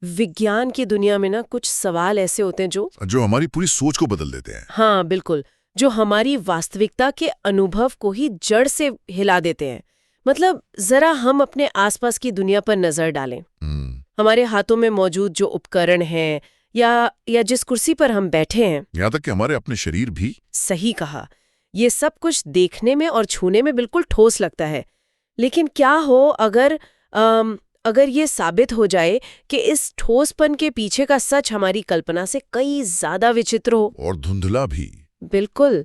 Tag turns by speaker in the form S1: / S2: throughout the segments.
S1: विज्ञान की दुनिया में ना कुछ सवाल ऐसे होते हैं
S2: जो हमारी पूरी सोच को बदल देते हैं।
S1: हाँ बिल्कुल, जो हमारी वास्तविकता के अनुभव को ही जड़ से हिला देते हैं। मतलब जरा हम अपने आसपास की दुनिया पर नजर डालें। हमारे हाथों में मौजूद जो उपकरण हैं या जिस कुर्सी पर हम बैठे हैं,
S2: यहाँ तक कि हमारे अपने शरीर भी।
S1: सही कहा, ये सब कुछ देखने में और छूने में बिल्कुल ठोस लगता है। लेकिन क्या हो अगर ये साबित हो जाए कि इस ठोसपन के पीछे का सच हमारी कल्पना से कई ज्यादा विचित्र हो।
S2: और धुंधला भी।
S1: बिल्कुल।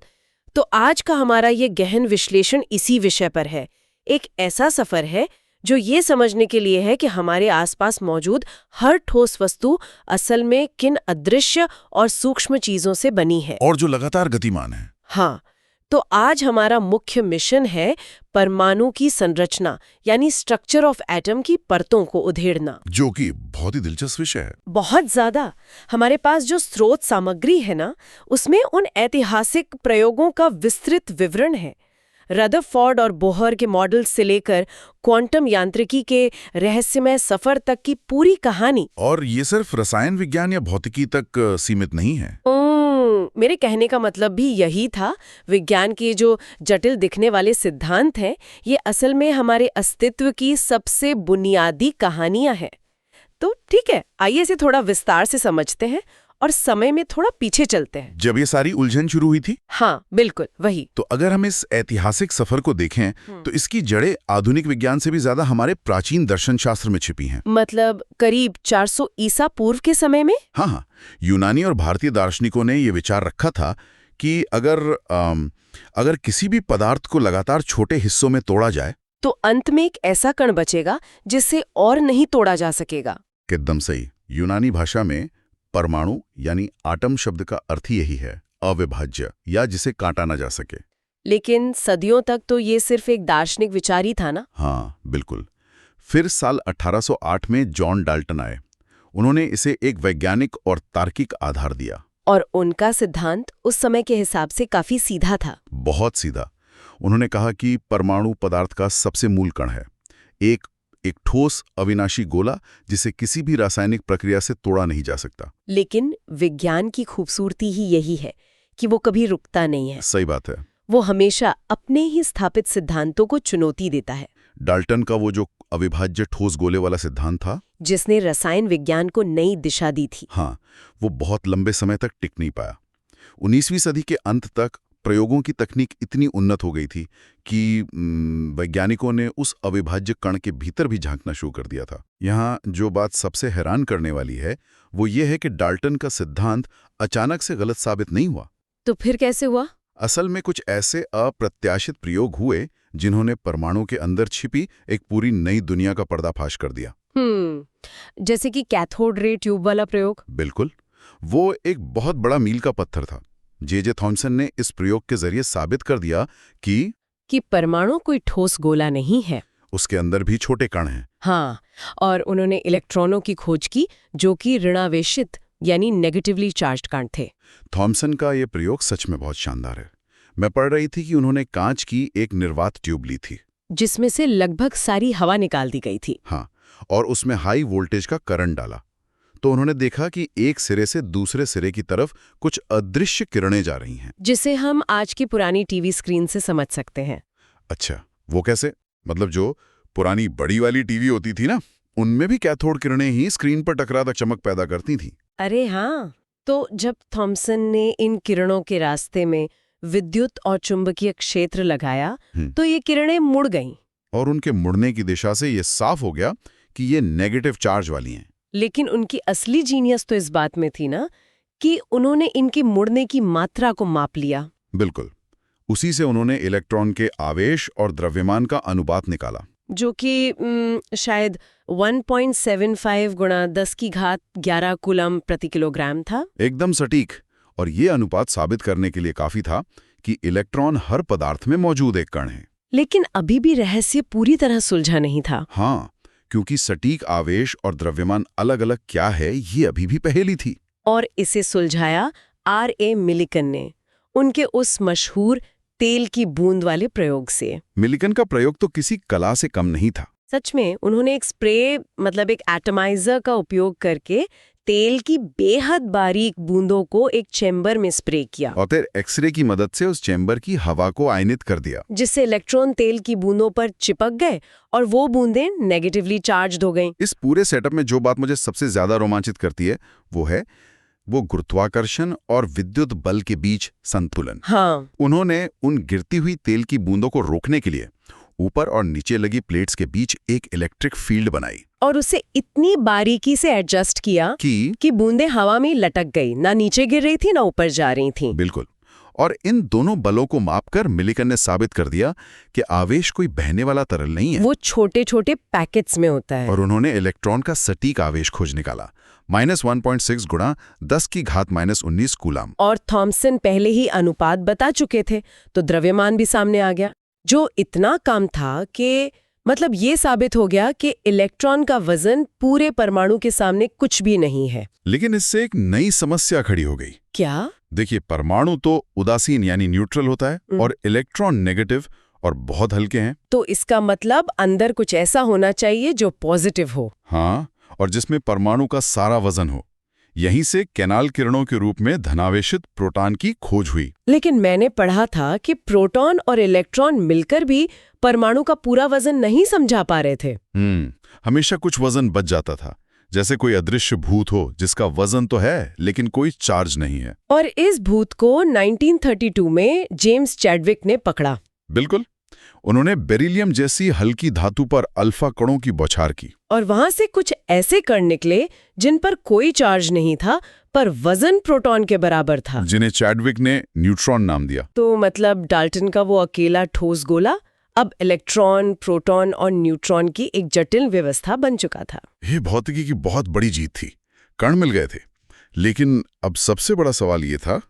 S1: तो आज का हमारा ये गहन विश्लेषण इसी विषय पर है। एक ऐसा सफर है जो ये समझने के लिए है कि हमारे आसपास मौजूद हर ठोस वस्तु असल में किन अदृश्य और सूक्ष्म चीजों से बनी है,
S2: और जो लगातार गतिमान है।
S1: हाँ, तो आज हमारा मुख्य मिशन है परमाणु की संरचना यानी स्ट्रक्चर ऑफ एटम की परतों को उधेड़ना।
S2: जो कि बहुत ही दिलचस्प विषय है।
S1: बहुत ज्यादा। हमारे पास जो स्रोत सामग्री है ना, उसमें उन ऐतिहासिक प्रयोगों का विस्तृत विवरण है। रदरफोर्ड और बोहर के मॉडल से लेकर क्वांटम यांत्रिकी के रहस्यमय सफर तक की पूरी कहानी।
S2: और ये सिर्फ रसायन विज्ञान या भौतिकी तक सीमित नहीं है।
S1: मेरे कहने का मतलब भी यही था। विज्ञान के जो जटिल दिखने वाले सिद्धांत हैं, ये असल में हमारे अस्तित्व की सबसे बुनियादी कहानियां हैं। तो ठीक है, आइए इसे थोड़ा विस्तार से समझते हैं और समय में थोड़ा पीछे चलते हैं।
S2: जब ये सारी उलझन शुरू हुई थी,
S1: हाँ बिल्कुल वही।
S2: तो अगर हम इस ऐतिहासिक सफर को देखें तो इसकी जड़ें आधुनिक विज्ञान से भी ज्यादा हमारे प्राचीन दर्शन शास्त्र में छिपी हैं।
S1: मतलब करीब 400 ईसा पूर्व के समय में।
S2: हाँ, यूनानी और भारतीय दार्शनिकों ने ये विचार रखा था कि अगर किसी भी पदार्थ को लगातार छोटे हिस्सों में तोड़ा जाए
S1: तो अंत में एक ऐसा कण बचेगा जिससे और नहीं तोड़ा जा सकेगा।
S2: एकदम सही। यूनानी भाषा में परमाणु यानी आटम शब्द का अर्थ ही यही है, अविभाज्य या जिसे काटा ना जा सके।
S1: लेकिन सदियों तक तो ये सिर्फ एक दार्शनिक विचार ही था ना।
S2: हाँ बिल्कुल। फिर साल 1808 में जॉन डाल्टन आए। उन्होंने इसे एक वैज्ञानिक और तार्किक आधार दिया।
S1: और उनका सिद्धांत उस समय के हिसाब से काफी सीधा था।
S2: बहुत सीधा। उन्होंने कहा कि परमाणु पदार्थ का सबसे मूल कण है, एक ठोस अविनाशी गोला जिसे किसी भी रासायनिक प्रक्रिया से तोड़ा नहीं जा सकता।
S1: लेकिन विज्ञान की खूबसूरती ही यही है कि वो कभी रुकता नहीं है।
S2: सही बात है।
S1: वो हमेशा अपने ही स्थापित सिद्धांतों को चुनौती देता है।
S2: डाल्टन का वो जो अविभाज्य ठोस गोले वाला सिद्धांत था,
S1: जिसने रसायन विज्ञान को नई दिशा दी थी,
S2: हाँ, वो बहुत लंबे समय तक टिक नहीं पाया। 19वीं सदी के अंत तक प्रयोगों की तकनीक इतनी उन्नत हो गई थी कि वैज्ञानिकों ने उस अविभाज्य कण के भीतर भी झांकना शुरू कर दिया था। यहाँ जो बात सबसे हैरान करने वाली है वो ये है कि डाल्टन का सिद्धांत अचानक से गलत साबित नहीं हुआ।
S1: तो फिर कैसे हुआ?
S2: असल में कुछ ऐसे अप्रत्याशित प्रयोग हुए जिन्होंने परमाणु के अंदर छिपी एक पूरी नई दुनिया का पर्दाफाश कर दिया।
S1: जैसे कि कैथोड रे ट्यूब वाला प्रयोग।
S2: बिल्कुल, वो एक बहुत बड़ा मील का पत्थर था। जे थॉमसन ने इस प्रयोग के जरिए साबित कर दिया कि
S1: परमाणु कोई ठोस गोला नहीं है,
S2: उसके अंदर भी छोटे कण हैं।
S1: हाँ, और उन्होंने इलेक्ट्रॉनों की खोज की जो कि ऋणावेशित यानी नेगेटिवली चार्ज्ड कण थे।
S2: थॉमसन का ये प्रयोग सच में बहुत शानदार है। मैं पढ़ रही थी कि उन्होंने कांच की एक निर्वात ट्यूब ली थी
S1: जिसमें से लगभग सारी हवा निकाल दी गई थी।
S2: हाँ, और उसमें हाई वोल्टेज का करंट डाला तो उन्होंने देखा कि एक सिरे से दूसरे सिरे की तरफ कुछ अदृश्य किरणें जा रही हैं,
S1: जिसे हम आज की पुरानी टीवी स्क्रीन से समझ सकते हैं।
S2: अच्छा, वो कैसे? मतलब जो पुरानी बड़ी वाली टीवी होती थी ना, उनमें भी कैथोड किरणें ही स्क्रीन पर टकराकर चमक पैदा करती थी।
S1: अरे हाँ, तो जब थॉमसन ने इन किरणों के रास्ते में विद्युत और चुंबकीय क्षेत्र लगाया तो ये किरणें मुड़ गईं।
S2: और उनके मुड़ने की दिशा से ये साफ हो गया कि ये नेगेटिव चार्ज वाली हैं।
S1: लेकिन उनकी असली जीनियस तो इस बात में थी ना कि उन्होंने इनकी मुड़ने की मात्रा को माप लिया।
S2: बिल्कुल, उसी से उन्होंने इलेक्ट्रॉन के आवेश और द्रव्यमान का अनुपात निकाला,
S1: जो कि शायद 1.75 गुणा 10 की घात 11 कूलम प्रति किलोग्राम था।
S2: एकदम सटीक। और ये अनुपात साबित करने के लिए काफी था कि इलेक्ट्रॉन हर पदार्थ में मौजूद एक कण है।
S1: लेकिन अभी भी रहस्य पूरी तरह सुलझा नहीं था।
S2: हाँ, क्योंकि सटीक आवेश और द्रव्यमान अलग अलग क्या है ये अभी भी पहेली थी।
S1: और इसे सुलझाया R.A. मिलिकन ने उनके उस मशहूर तेल की बूंद वाले प्रयोग से।
S2: मिलिकन का प्रयोग तो किसी कला से कम नहीं था।
S1: सच में उन्होंने एक स्प्रे मतलब एक एटमाइजर का उपयोग करके तेल की बेहद बारीक बूंदों को एक चेंबर में स्प्रे किया
S2: और फिर एक्सरे की मदद से उस चैम्बर की हवा को आयनित कर दिया,
S1: जिससे इलेक्ट्रॉन तेल की बूंदों पर चिपक गए और वो बूंदें नेगेटिवली चार्ज्ड हो गईं।
S2: इस पूरे सेटअप में जो बात मुझे सबसे ज्यादा रोमांचित करती है वो गुरुत्वाकर्षण और विद्युत बल के बीच संतुलन।
S1: हाँ,
S2: उन्होंने उन गिरती हुई तेल की बूंदों को रोकने के लिए ऊपर और नीचे लगी प्लेट्स के बीच एक इलेक्ट्रिक फील्ड बनाई
S1: और उसे इतनी बारीकी से एडजस्ट किया कि बूंदें हवा में लटक गई, ना नीचे गिर रही थी ना ऊपर जा रही थी।
S2: बिल्कुल। और इन दोनों बलों को मापकर मिलिकन ने साबित कर दिया कि आवेश कोई बहने वाला तरल नहीं है,
S1: वो छोटे छोटे पैकेट्स में होता है।
S2: और उन्होंने इलेक्ट्रॉन का सटीक आवेश खोज निकाला, -1.6 गुणा 10⁻⁻19 कूलाम।
S1: और थॉमसन पहले ही अनुपात बता चुके थे, तो द्रव्यमान भी सामने आ गया, जो इतना कम था कि मतलब ये साबित हो गया कि इलेक्ट्रॉन का वजन पूरे परमाणु के सामने कुछ भी नहीं है।
S2: लेकिन इससे एक नई समस्या खड़ी हो गई।
S1: क्या?
S2: देखिए, परमाणु तो उदासीन यानी न्यूट्रल होता है और इलेक्ट्रॉन नेगेटिव और बहुत हल्के हैं।
S1: तो इसका मतलब अंदर कुछ ऐसा होना चाहिए जो पॉजिटिव हो।
S2: हाँ, और जिसमें परमाणु का सारा वजन हो। यहीं से कैनाल किरणों के रूप में धनावेशित प्रोटॉन की खोज हुई।
S1: लेकिन मैंने पढ़ा था कि प्रोटॉन और इलेक्ट्रॉन मिलकर भी परमाणु का पूरा वजन नहीं समझा पा रहे थे।
S2: हमेशा कुछ वजन बच जाता था, जैसे कोई अदृश्य भूत हो जिसका वजन तो है लेकिन कोई चार्ज नहीं है।
S1: और इस भूत को 1932 में जेम्स चैडविक ने पकड़ा।
S2: बिल्कुल। उन्होंने बेरिलियम जैसी हल्की धातु पर अल्फा कणों की बौछार की,
S1: और वहां से कुछ ऐसे कण निकले जिन पर कोई चार्ज नहीं था पर वजन प्रोटॉन के बराबर था,
S2: जिन्हें चैडविक ने न्यूट्रॉन नाम दिया।
S1: तो मतलब डाल्टन का वो अकेला ठोस गोला अब इलेक्ट्रॉन, प्रोटॉन और न्यूट्रॉन की एक जटिल व्यवस्था बन चुका था।
S2: ये भौतिकी की बहुत बड़ी जीत थी। कण मिल गए थे, लेकिन अब सबसे बड़ा सवाल ये था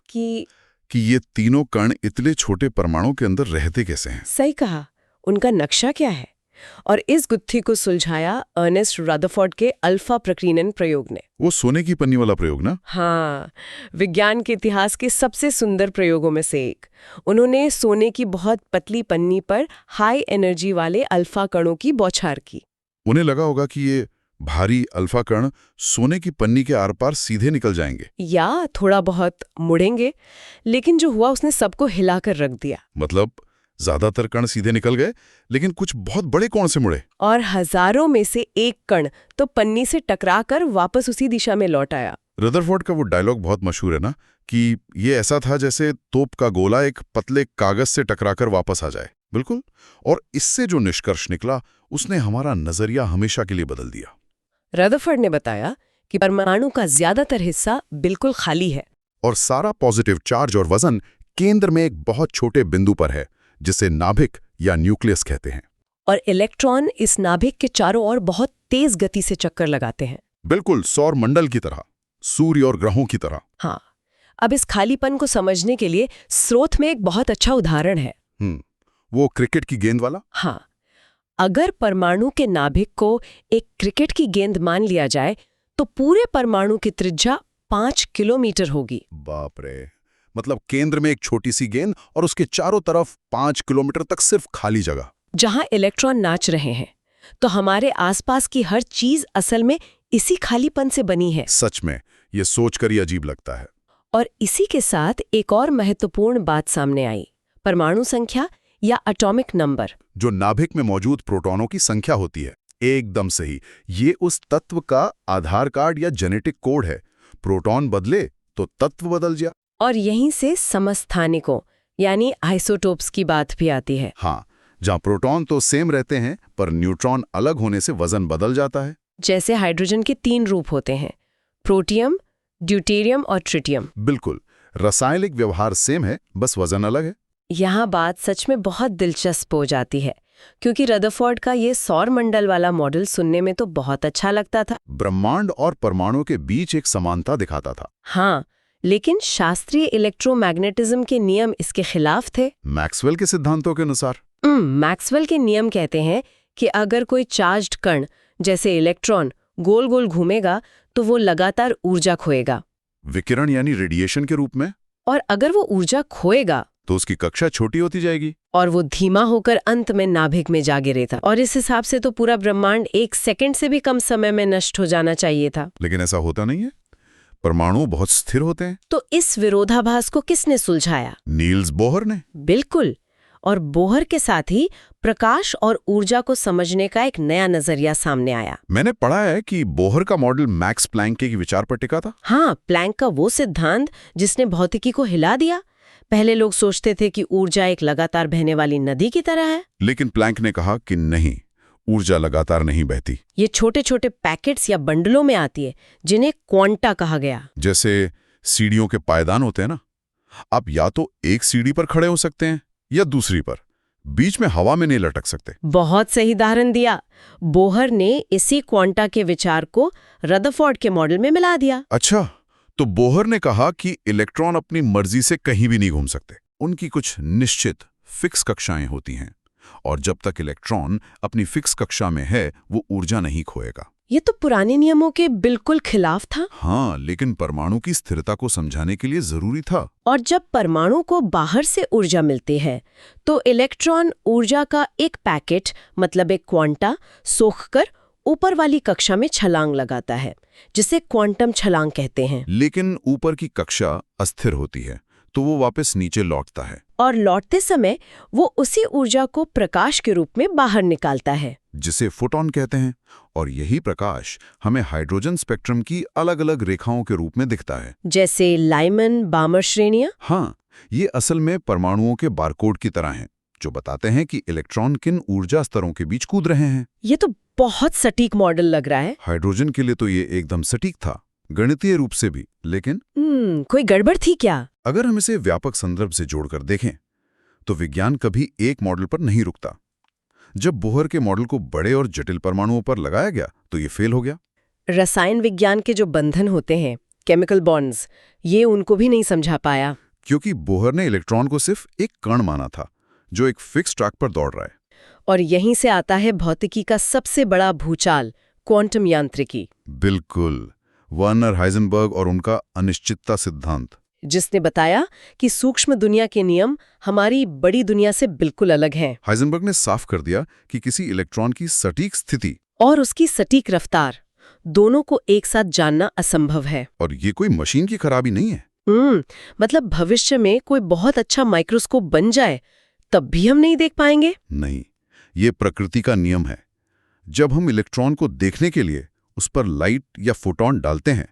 S2: कि ये तीनों कण इतने छोटे परमाणु के अंदर रहते कैसे हैं?
S1: सही कहा, उनका नक्शा क्या है? और इस गुत्थी को सुलझाया अर्नेस्ट रदरफोर्ड के अल्फा प्रकीर्णन प्रयोग ने।
S2: वो सोने की पन्नी वाला प्रयोग ना?
S1: हाँ, विज्ञान के इतिहास के सबसे सुंदर प्रयोगों में से एक। उन्होंने सोने की बहुत पतली पन्नी पर हाई एनर्जी वाले अल्फा कणों की बौछार की।
S2: उन्हें लगा होगा कि ये भारी अल्फा कण सोने की पन्नी के आर पार सीधे निकल जाएंगे
S1: या थोड़ा बहुत मुड़ेंगे, लेकिन जो हुआ उसने सबको हिलाकर रख दिया।
S2: मतलब ज्यादातर कण सीधे निकल गए, लेकिन कुछ बहुत बड़े कोण से मुड़े।
S1: और हजारों में से एक कण तो पन्नी से टकराकर वापस उसी दिशा में लौट आया।
S2: रदरफोर्ड का वो डायलॉग बहुत मशहूर है ना, कि ये ऐसा था जैसे तोप का गोला एक पतले कागज से टकराकर वापस आ जाए। बिल्कुल। और इससे जो निष्कर्ष निकला उसने हमारा नजरिया हमेशा के लिए बदल दिया।
S1: रदरफोर्ड ने बताया कि परमाणु का ज्यादातर हिस्सा बिल्कुल खाली है
S2: और सारा पॉजिटिव चार्ज और वजन केंद्र में एक बहुत छोटे बिंदु पर है, जिसे नाभिक या न्यूक्लियस कहते हैं।
S1: और इलेक्ट्रॉन इस नाभिक के चारों ओर बहुत तेज गति से चक्कर लगाते हैं।
S2: बिल्कुल, सौर मंडल की तरह, सूर्य और ग्रहों की तरह।
S1: हाँ, अब इस खालीपन को समझने के लिए स्रोत में एक बहुत अच्छा उदाहरण है।
S2: वो क्रिकेट की गेंद वाला?
S1: हाँ, अगर परमाणु के नाभिक को एक क्रिकेट की गेंद मान लिया जाए तो पूरे परमाणु की त्रिज्या 5 किलोमीटर होगी।
S2: बाप रे! मतलब केंद्र में एक छोटी सी गेंद और उसके चारों तरफ 5 किलोमीटर तक सिर्फ खाली जगह,
S1: जहां इलेक्ट्रॉन नाच रहे हैं। तो हमारे आसपास की हर चीज असल में इसी खालीपन से बनी है।
S2: सच में ये सोचकर ही अजीब लगता है।
S1: और इसी के साथ एक और महत्वपूर्ण बात सामने आई, परमाणु संख्या या एटॉमिक नंबर,
S2: जो नाभिक में मौजूद प्रोटॉनों की संख्या होती है। एकदम सही, ये उस तत्व का आधार कार्ड या जेनेटिक कोड है। प्रोटॉन बदले तो तत्व बदल जाए।
S1: और यहीं से समस्थानिकों यानी आइसोटोप्स की बात भी आती है।
S2: हाँ, जहाँ प्रोटॉन तो सेम रहते हैं पर न्यूट्रॉन अलग होने से वजन बदल जाता है।
S1: जैसे हाइड्रोजन के 3 रूप होते हैं, प्रोटियम, ड्यूटेरियम और ट्रिटियम।
S2: बिल्कुल, रासायनिक व्यवहार सेम है, बस वजन अलग है।
S1: यहाँ बात सच में बहुत दिलचस्प हो जाती है, क्योंकि रदरफोर्ड का ये सौर मंडल वाला मॉडल सुनने में तो बहुत अच्छा लगता था।
S2: ब्रह्मांड और परमाणु के बीच एक समानता दिखाता था।
S1: हाँ, लेकिन शास्त्रीय इलेक्ट्रोमैग्नेटिज्म के नियम इसके खिलाफ थे।
S2: मैक्सवेल के सिद्धांतों के अनुसार?
S1: मैक्सवेल के नियम कहते हैं कि अगर कोई चार्ज्ड कण जैसे इलेक्ट्रॉन गोल गोल घूमेगा तो वो लगातार ऊर्जा खोएगा,
S2: विकिरण यानी रेडिएशन के रूप में।
S1: और अगर वो ऊर्जा खोएगा
S2: तो उसकी कक्षा छोटी होती जाएगी।
S1: और वो धीमा होकर अंत में नाभिक में जा गिरेगा। और इस हिसाब से तो पूरा ब्रह्मांड 1 सेकंड से भी कम समय में नष्ट हो जाना चाहिए था।
S2: लेकिन ऐसा होता नहीं है। परमाणु बहुत स्थिर होते हैं।
S1: तो इस विरोधाभास को किसने सुलझाया?
S2: नील्स बोहर ने।
S1: बिल्कुल। और बोहर के साथ ही प्रकाश और ऊर्जा को समझने का एक नया नजरिया सामने आया।
S2: मैंने पढ़ा है कि बोहर का मॉडल मैक्स प्लैंक के विचार पर टिका था।
S1: हाँ, प्लैंक का वो सिद्धांत जिसने भौतिकी को हिला दिया। पहले लोग सोचते थे कि ऊर्जा एक लगातार बहने वाली नदी की तरह है।
S2: लेकिन प्लैंक ने कहा कि नहीं, ऊर्जा लगातार नहीं बहती।
S1: ये छोटे छोटे पैकेट्स या बंडलों में आती है, जिन्हें क्वांटा कहा गया।
S2: जैसे सीढ़ियों के पायदान होते हैं ना, आप या तो एक सीढ़ी पर खड़े हो सकते हैं या दूसरी पर, बीच में हवा में नहीं लटक सकते।
S1: बहुत सही उदाहरण दिया। बोहर ने इसी क्वांटा के विचार को रदरफोर्ड के मॉडल में मिला दिया।
S2: अच्छा, तो बोहर ने कहा कि इलेक्ट्रॉन अपनी मर्जी से कहीं भी नहीं घूम सकते। उनकी कुछ निश्चित फिक्स कक्षाएं होती हैं, और जब तक इलेक्ट्रॉन अपनी फिक्स कक्षा में है वो ऊर्जा नहीं खोएगा।
S1: ये तो पुराने नियमों के बिल्कुल खिलाफ था।
S2: हाँ, लेकिन परमाणु की स्थिरता को समझाने के लिए जरूरी था।
S1: और जब परमाणु को बाहर से ऊर्जा मिलती है तो इलेक्ट्रॉन ऊर्जा का एक पैकेट, मतलब एक क्वांटा, सोखकर ऊपर वाली कक्षा में छलांग लगाता है, जिसे क्वांटम छलांग कहते हैं।
S2: लेकिन ऊपर की कक्षा अस्थिर होती है, तो वो वापस नीचे लौटता है।
S1: और लौटते समय वो उसी ऊर्जा को प्रकाश के रूप में बाहर निकालता है,
S2: जिसे फोटॉन कहते हैं। और यही प्रकाश हमें हाइड्रोजन स्पेक्ट्रम की अलग अलग रेखाओं के रूप में दिखता है,
S1: जैसे लाइमन बामर श्रेणियां।
S2: हाँ, ये असल में परमाणुओं के बारकोड की तरह हैं, जो बताते हैं कि इलेक्ट्रॉन किन ऊर्जा स्तरों के बीच कूद रहे हैं।
S1: ये तो बहुत सटीक मॉडल लग रहा है।
S2: हाइड्रोजन के लिए तो ये एकदम सटीक था, गणितीय रूप से भी। लेकिन
S1: कोई गड़बड़ थी क्या?
S2: अगर हम इसे व्यापक संदर्भ से जोड़कर देखें तो विज्ञान कभी एक मॉडल पर नहीं रुकता। जब बोहर के मॉडल को बड़े और जटिल परमाणुओं पर लगाया गया तो ये फेल हो गया।
S1: रसायन विज्ञान के जो बंधन होते हैं, केमिकल बॉन्ड्स, ये उनको भी नहीं समझा पाया।
S2: क्योंकि बोहर ने इलेक्ट्रॉन को सिर्फ एक कण माना था जो एक फिक्स ट्रैक पर दौड़ रहा है।
S1: और यहीं से आता है भौतिकी का सबसे बड़ा भूचाल, क्वांटम यांत्रिकी।
S2: बिल्कुल, वर्नर हाइजेनबर्ग और उनका अनिश्चितता सिद्धांत,
S1: जिसने बताया कि सूक्ष्म दुनिया के नियम हमारी बड़ी दुनिया से बिल्कुल अलग हैं।
S2: हाइजेनबर्ग ने साफ कर दिया कि किसी इलेक्ट्रॉन की सटीक स्थिति
S1: और उसकी सटीक रफ्तार, दोनों को एक साथ जानना असंभव है।
S2: और ये कोई मशीन की खराबी नहीं है।
S1: मतलब भविष्य में कोई बहुत अच्छा माइक्रोस्कोप बन जाए तब भी हम नहीं देख पाएंगे?
S2: नहीं, ये प्रकृति का नियम है। जब हम इलेक्ट्रॉन को देखने के लिए उस पर लाइट या फोटॉन डालते हैं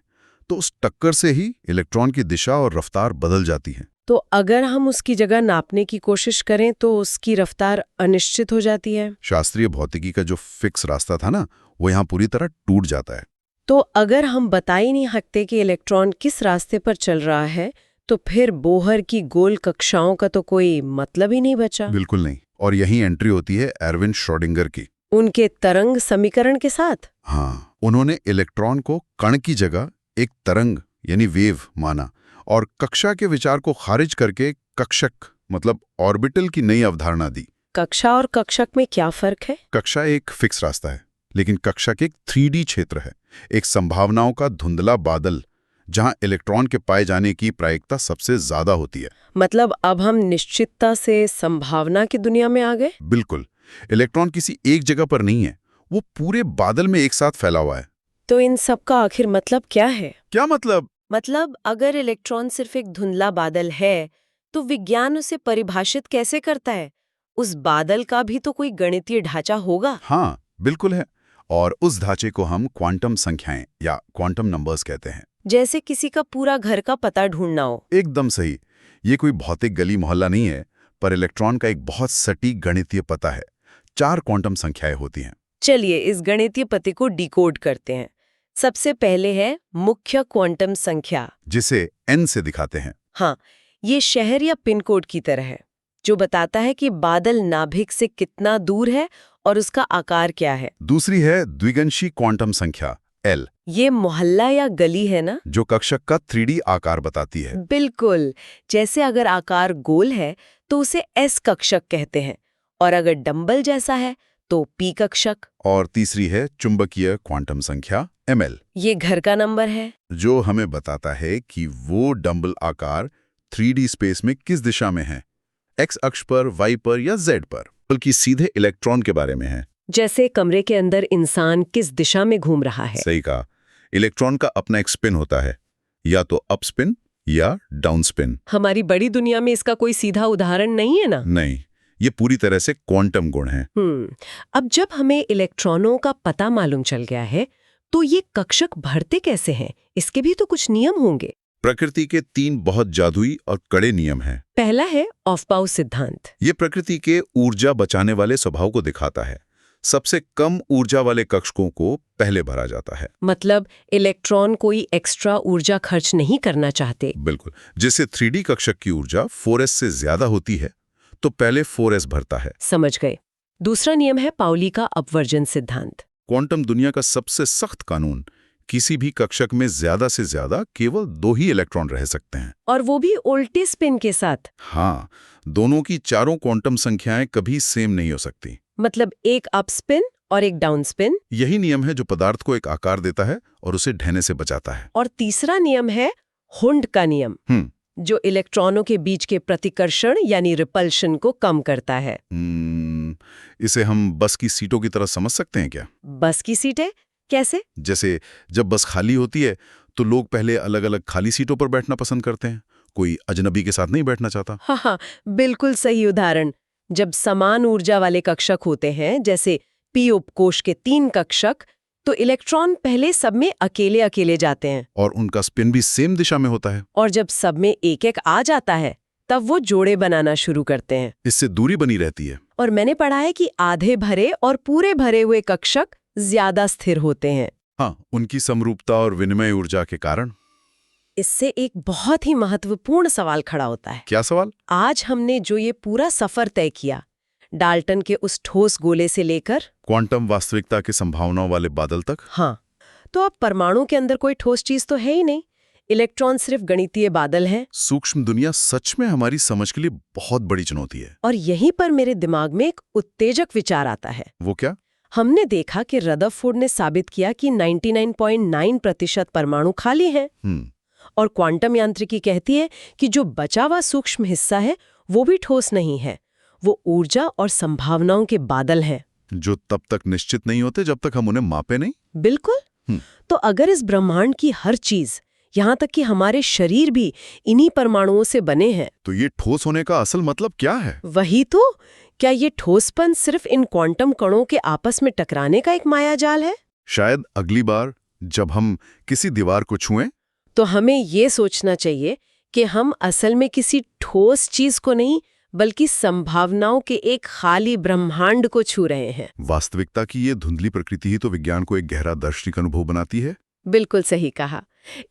S2: तो उस टक्कर से ही इलेक्ट्रॉन की दिशा और रफ्तार बदल जाती है।
S1: तो अगर हम उसकी जगह नापने की कोशिश करें तो उसकी रफ्तार अनिश्चित हो जाती है।
S2: शास्त्रीय भौतिकी का जो फिक्स रास्ता था ना, वो यहाँ पूरी तरह टूट जाता है।
S1: तो अगर हम बता ही नहीं सकते कि इलेक्ट्रॉन किस रास्ते पर चल रहा है, तो फिर बोहर की गोल कक्षाओं का तो कोई मतलब ही नहीं बचा।
S2: बिल्कुल नहीं। और यही एंट्री होती है एरविन श्रोडिंगर की,
S1: उनके तरंग समीकरण के साथ।
S2: हाँ, उन्होंने इलेक्ट्रॉन को कण की जगह एक तरंग यानी वेव माना और कक्षा के विचार को खारिज करके कक्षक मतलब ऑर्बिटल की नई अवधारणा दी।
S1: कक्षा और कक्षक में क्या फर्क है?
S2: कक्षा एक फिक्स रास्ता है, लेकिन कक्षक एक 3D क्षेत्र है, एक संभावनाओं का धुंधला बादल जहां इलेक्ट्रॉन के पाए जाने की प्रायिकता सबसे ज्यादा होती है।
S1: मतलब अब हम निश्चितता से संभावना की दुनिया में आ गए?
S2: बिल्कुल, इलेक्ट्रॉन किसी एक जगह पर नहीं है, वो पूरे बादल में एक साथ फैला हुआ है।
S1: तो इन सब का आखिर मतलब क्या है?
S2: क्या मतलब?
S1: मतलब अगर इलेक्ट्रॉन सिर्फ एक धुंधला बादल है तो विज्ञान उसे परिभाषित कैसे करता है? उस बादल का भी तो कोई गणितीय ढांचा होगा।
S2: हाँ, बिल्कुल है। और उस ढांचे को हम क्वांटम संख्याएं या क्वांटम नंबर्स कहते हैं।
S1: जैसे किसी का पूरा घर का पता ढूंढना हो।
S2: एकदम सही। ये कोई भौतिक गली मोहल्ला नहीं है, पर इलेक्ट्रॉन का एक बहुत सटीक गणितीय पता है। 4 क्वांटम संख्याएं होती हैं।
S1: चलिए इस गणितीय पते को डिकोड करते हैं। सबसे पहले है मुख्य क्वांटम संख्या,
S2: जिसे n से दिखाते हैं।
S1: हाँ, ये शहर या पिन कोड की तरह है, जो बताता है कि बादल नाभिक से कितना दूर है और उसका आकार क्या है।
S2: दूसरी है द्विगंशी क्वांटम संख्या L,
S1: ये मोहल्ला या गली है ना,
S2: जो कक्षक का 3D आकार बताती है।
S1: बिल्कुल। जैसे अगर आकार गोल है तो उसे S कक्षक कहते हैं, और अगर डंबल जैसा है तो P कक्षक।
S2: और तीसरी है चुंबकीय क्वांटम संख्या ML,
S1: ये घर का नंबर है,
S2: जो हमें बताता है कि वो डंबल आकार 3D स्पेस में किस दिशा में है। एक्स अक्ष पर, वाई पर या जेड पर, बल्कि सीधे इलेक्ट्रॉन के बारे में है।
S1: जैसे कमरे के अंदर इंसान किस दिशा में घूम रहा है।
S2: सही कहा। इलेक्ट्रॉन का अपना एक स्पिन होता है, या तो अप स्पिन या डाउन स्पिन।
S1: हमारी बड़ी दुनिया में इसका कोई सीधा उदाहरण नहीं है ना?
S2: नहीं, ये पूरी तरह से क्वांटम गुण है।
S1: अब जब हमें इलेक्ट्रॉनों का पता मालूम चल गया है, तो ये कक्षक भरते कैसे हैं? इसके भी तो कुछ नियम होंगे।
S2: प्रकृति के 3 बहुत जादुई और कड़े नियम हैं।
S1: पहला है ऑफबाउ सिद्धांत।
S2: ये प्रकृति के ऊर्जा बचाने वाले स्वभाव को दिखाता है। सबसे कम ऊर्जा वाले कक्षकों को पहले भरा जाता है।
S1: मतलब इलेक्ट्रॉन कोई एक्स्ट्रा ऊर्जा खर्च नहीं करना चाहते।
S2: बिल्कुल। जैसे 3D कक्षक की ऊर्जा 4s से ज्यादा होती है, तो पहले 4s भरता है।
S1: समझ गए। दूसरा नियम है पाउली का अपवर्जन सिद्धांत।
S2: क्वांटम दुनिया का सबसे सख्त कानून, किसी भी कक्षक में ज्यादा से ज्यादा केवल 2 ही इलेक्ट्रॉन रह सकते हैं।
S1: और वो भी उल्टे स्पिन के साथ।
S2: हाँ, दोनों की चारों क्वांटम संख्याएं कभी सेम नहीं हो सकती।
S1: मतलब एक अप स्पिन और एक डाउन स्पिन।
S2: यही नियम है जो पदार्थ को एक आकार देता है और उसे ढहने से बचाता है।
S1: और तीसरा नियम है हुंड का नियम, जो इलेक्ट्रॉनों के बीच के प्रतिकर्षण यानी रिपल्शन को कम करता है।
S2: इसे हम बस की सीटों की तरह समझ सकते हैं क्या?
S1: बस की सीटें कैसे?
S2: जैसे जब बस खाली होती है तो लोग पहले अलग अलग खाली सीटों पर बैठना पसंद करते हैं। कोई अजनबी के साथ नहीं बैठना चाहता।
S1: हाँ, बिल्कुल सही उदाहरण। जब समान ऊर्जा वाले कक्षक होते हैं, जैसे पी उपकोष के 3 कक्षक, तो इलेक्ट्रॉन पहले सब में अकेले अकेले जाते हैं।
S2: और उनका स्पिन भी सेम दिशा में होता है।
S1: और जब सब में एक एक आ जाता है, तब वो जोड़े बनाना शुरू करते हैं।
S2: इससे दूरी बनी रहती है।
S1: और मैंने पढ़ा है कि आधे भरे और पूरे भरे हुए कक्षक ज्यादा स्थिर होते हैं।
S2: हाँ, उनकी समरूपता और विनिमय ऊर्जा के कारण।
S1: इससे एक बहुत ही महत्वपूर्ण सवाल खड़ा होता है।
S2: क्या सवाल?
S1: आज हमने जो ये पूरा सफर तय किया, डाल्टन के उस ठोस गोले से लेकर
S2: क्वांटम वास्तविकता की संभावनाओं वाले बादल तक।
S1: हाँ, तो अब परमाणु के अंदर कोई ठोस चीज तो है ही नहीं। इलेक्ट्रॉन सिर्फ गणितीय बादल हैं।
S2: सूक्ष्म दुनिया सच में हमारी समझ के लिए बहुत बड़ी चुनौती है।
S1: और यहीं पर मेरे दिमाग में एक उत्तेजक विचार आता है।
S2: वो क्या?
S1: हमने देखा कि रदरफोर्ड ने साबित किया कि 99.9% परमाणु खाली हैं। और क्वांटम यांत्रिकी कहती है कि जो बचा हुआ सूक्ष्म हिस्सा है वो भी ठोस नहीं है, वो ऊर्जा और संभावनाओं के बादल हैं,
S2: जो तब तक निश्चित नहीं होते जब तक हम उन्हें मापे नहीं।
S1: बिल्कुल। तो अगर इस ब्रह्मांड की हर चीज, यहाँ तक कि हमारे शरीर भी इन्हीं परमाणुओं से बने हैं,
S2: तो ये ठोस होने का असल मतलब क्या है?
S1: वही तो। क्या ये ठोसपन सिर्फ इन क्वांटम कणों के आपस में टकराने का एक मायाजाल है?
S2: शायद अगली बार जब हम किसी दीवार को छुएं,
S1: तो हमें ये सोचना चाहिए कि हम असल में किसी ठोस चीज को नहीं, बल्कि संभावनाओं के एक खाली ब्रह्मांड को छू रहे हैं।
S2: वास्तविकता की ये धुंधली प्रकृति ही तो विज्ञान को एक गहरा दार्शनिक अनुभव बनाती है।
S1: बिल्कुल सही कहा।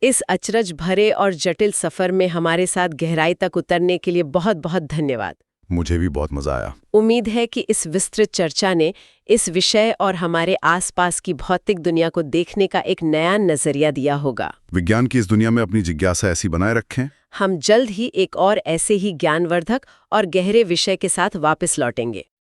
S1: इस अचरज भरे और जटिल सफर में हमारे साथ गहराई तक उतरने के लिए बहुत बहुत धन्यवाद।
S2: मुझे भी बहुत मजा आया।
S1: उम्मीद है कि इस विस्तृत चर्चा ने इस विषय और हमारे आसपास की भौतिक दुनिया को देखने का एक नया नजरिया दिया होगा।
S2: विज्ञान की इस दुनिया में अपनी जिज्ञासा ऐसी बनाए रखें।
S1: हम जल्द ही एक और ऐसे ही ज्ञानवर्धक और गहरे विषय के साथ वापस लौटेंगे।